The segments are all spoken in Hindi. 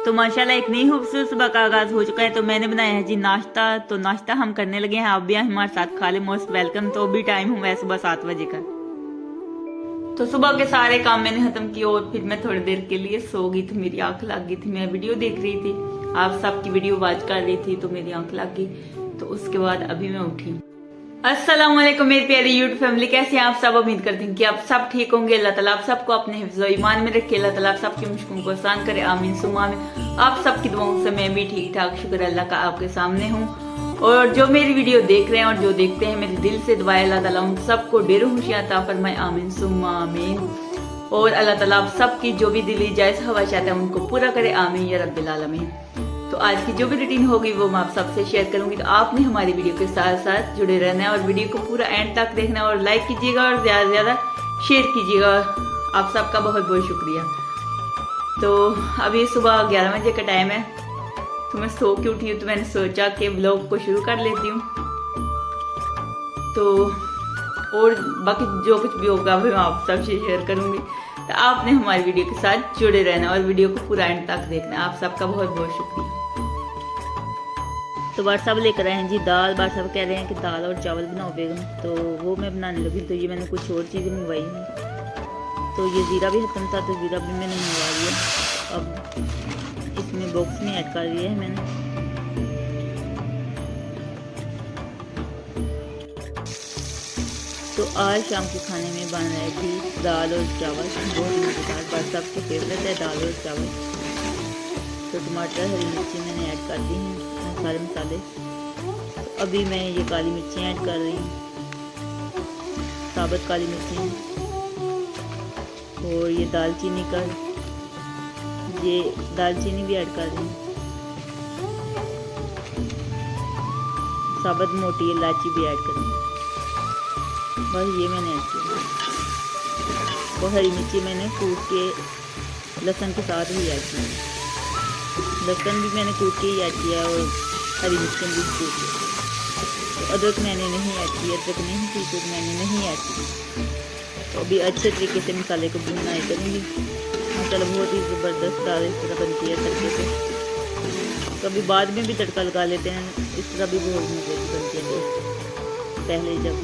तो माशाल्लाह एक नई खूबसूरत सुबह का आगाज हो चुका है। तो मैंने बनाया है जी नाश्ता। तो नाश्ता हम करने लगे हैं, आप भी हमारे साथ खा ले, मोस्ट वेलकम। तो अभी टाइम हुआ है सुबह 7 बजे का। तो सुबह के सारे काम मैंने खत्म किए और फिर मैं थोड़ी देर के लिए सो गई थी। मेरी आंख लग गई थी, मैं वीडियो देख रही थी, आप सबकी वीडियो वॉच कर रही थी, तो मेरी आंख लग गई। तो उसके बाद अभी मैं उठी। अस्सलाम वालेकुम मेरी प्यारी यूट्यूब फैमिली, कैसे हैं आप सब। उम्मीद करती हूँ कि आप सब ठीक होंगे। अल्लाह ताला आप सबको अपने हिफ्ज़ और ईमान में रखे, अल्लाह ताला आप सबकी मुश्किलों को आसान करे, आमीन सुम्मा आमीन। आप सबकी दुआओं से मैं भी ठीक ठाक, शुक्र अल्लाह का आपके सामने हूँ। और जो मेरी वीडियो देख रहे हैं और जो देखते हैं, मेरे दिल से दुआ अल्लाह ताला उन सबको ढेर खुशियां अता फरमाए, आमीन सुम्मा आमीन। और अल्लाह ताला आप सबकी जो भी दिली जायज़ ख्वाहिश है उनको पूरा करे, आमीन या रब्बिल आलमीन। तो आज की जो भी रूटीन होगी वो मैं आप सबसे शेयर करूंगी। तो आपने हमारी वीडियो के साथ साथ जुड़े रहना है और वीडियो को पूरा एंड तक देखना है और लाइक कीजिएगा और ज़्यादा से ज़्यादा शेयर कीजिएगा। आप सबका बहुत बहुत शुक्रिया। तो अभी सुबह 11 बजे का टाइम है। तो मैं सो के उठी हूँ, तो मैंने सोचा कि ब्लॉग को शुरू कर लेती हूँ। तो और बाकी जो कुछ भी होगा वो मैं आप सबसे शेयर करूँगी। तो आपने हमारी वीडियो के साथ जुड़े रहना और वीडियो को पूरा एंड तक देखना। आप सबका बहुत बहुत शुक्रिया। तो बार साहब लेकर आए हैं जी दाल। बार साहब कह रहे हैं कि दाल और चावल बनाओ बेगम, तो वो मैं बनाने लगी। तो ये मैंने कुछ और चीज़ें मंगवाई हैं। तो ये ज़ीरा भी खत्म था, तो ज़ीरा भी मैंने मंगवा लिया। अब इसमें बॉक्स में ऐड कर दिया है मैंने। तो आज शाम के खाने में बन रहा है जी दाल और चावल, बहुत मज़ेदार। बार साहब की फेवरेट है दाल और चावल। तो टमाटर हरी मिर्ची मैंने ऐड कर दी हैं, सारे मसाले। तो अभी मैं ये काली मिर्ची ऐड कर रही हूँ, साबुत काली मिर्ची। और ये दालचीनी का, ये दालचीनी भी ऐड कर रही हूँ, साबुत मोटी इलायची भी ऐड करूँगी। बस ये मैंने ऐड किया। और हरी मिर्ची मैंने कूट के लहसुन के साथ ही ऐड की। लहसुन भी मैंने कूट के ही ऐड किया और हरी मिर्चें भी कूट के। तो अदरक मैंने नहीं ऐड की, अदरक नहीं थी तो मैंने नहीं ऐड की। तो अभी अच्छे तरीके से मसाले को भूनना है करूँगी। मसाला बहुत ही ज़बरदस्त दाल इस तरह बनती है तड़के से। कभी बाद में भी तड़का लगा लेते हैं, इस तरह भी बहुत मज़े की बनती है पहले जब।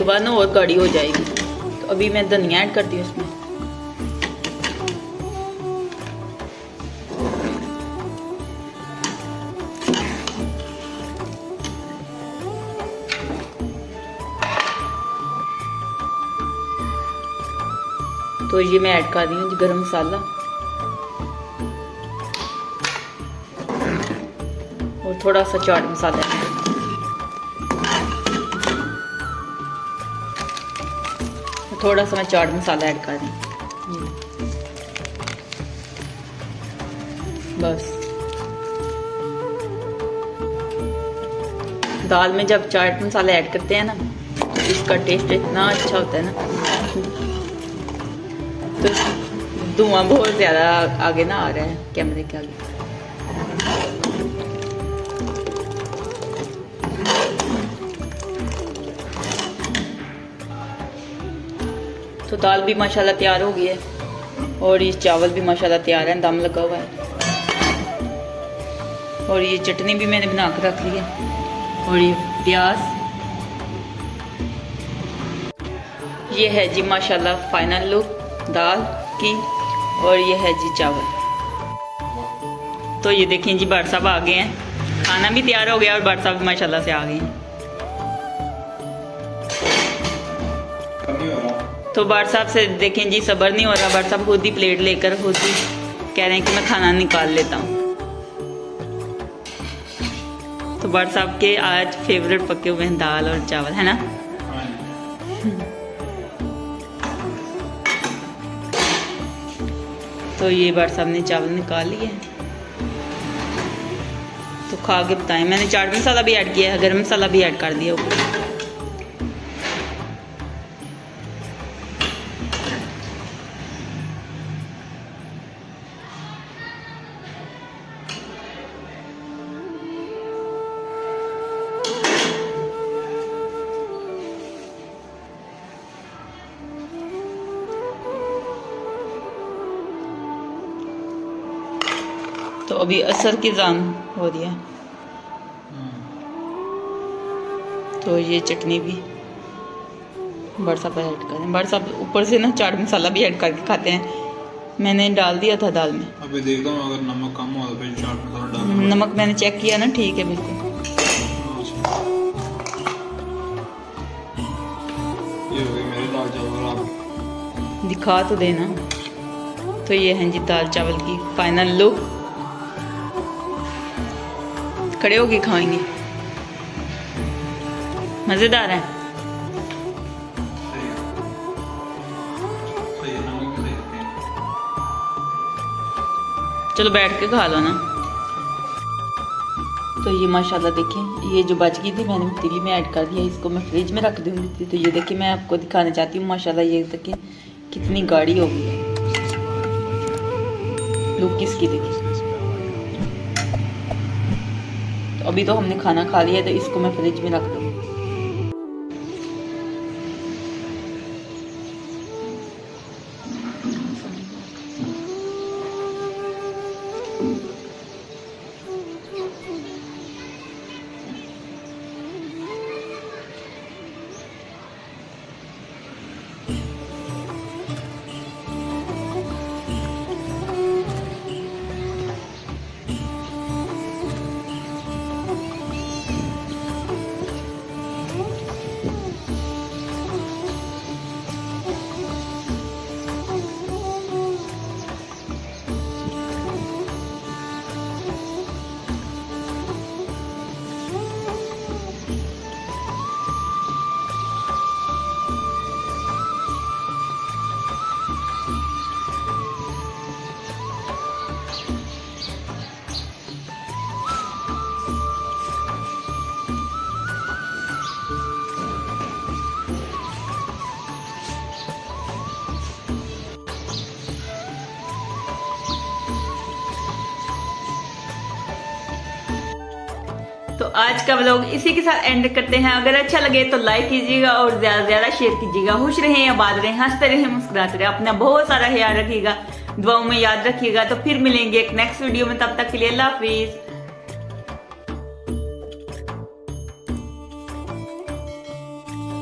बाद ना और गाढ़ी हो जाएगी। तो अभी मैं धनिया ऐड करती हूँ इसमें। तो ये मैं ऐड कर रही हूँ गरम मसाला और थोड़ा सा चाट मसाला। थोड़ा सा मैं चाट मसाला ऐड कर रही हूँ बस। दाल में जब चाट मसाला ऐड करते हैं ना तो इसका टेस्ट इतना अच्छा होता है ना। तो धुआं बहुत ज़्यादा आगे ना आ रहा है कैमरे के आगे। तो दाल भी माशाल्लाह तैयार हो गई है और ये चावल भी माशाल्लाह तैयार है, दम लगा हुआ है। और ये चटनी भी मैंने बना कर रख ली है और ये प्याज। ये है जी माशाल्लाह फाइनल लुक दाल की। और ये है जी चावल। तो ये देखें जी भाट साहब आ गए हैं, खाना भी तैयार हो गया और भाट साहब माशाल्लाह से आ गए हैं। तो भाट साहब से देखें जी सब्र नहीं हो रहा, भाट साहब खुद ही प्लेट लेकर खुद ही कह रहे हैं कि मैं खाना निकाल लेता हूँ। तो भाट साहब के आज फेवरेट पके हुए हैं दाल और चावल, है ना। तो ये भाट साहब ने चावल निकाल लिए हैं। तो खा के बताएं। मैंने चाट मसाला भी ऐड किया है, गरम मसाला भी ऐड कर दिया ऊपर। तो अभी असर की जान हो रही है। तो ये चटनी भी भाट साहब ऐड करें। भाट साहब ऊपर से ना चाट मसाला भी ऐड करके खाते हैं, मैंने डाल दिया था दाल में। अभी देखता हूँ अगर नमक कम हो तो फिर चाट मसाला डालूंगा। नमक मैंने चेक किया ना, ठीक है बिल्कुल। ये हो गई मेरी दाल चावल, आप दिखा तो देना। तो ये हैं जी दाल चावल की फाइनल लुक। खड़े होके खाएंगे, मजेदार है। चलो बैठ के खा लो ना। तो ये माशाल्लाह देखें, ये जो बच गई थी मैंने पतीली में ऐड कर दिया, इसको मैं फ्रिज में रख दूंगी। तो ये देखिए मैं आपको दिखाना चाहती हूँ माशाल्लाह, ये देखिए कितनी गाढ़ी हो गई है लुक इसकी देखिए। तो अभी तो हमने खाना खा लिया, तो इसको मैं फ्रिज में रख दूँगी। तो आज का व्लॉग इसी के साथ एंड करते हैं। अगर अच्छा लगे तो लाइक कीजिएगा और ज्यादा से ज्यादा शेयर कीजिएगा। खुश रहें, आबाद रहें, हंसते रहें, मुस्कुराते रहें। अपना बहुत सारा ख्याल रखिएगा, दुआओं में याद रखिएगा। तो फिर मिलेंगे एक नेक्स्ट वीडियो में, तब तक के लिए अल्लाह हाफिज।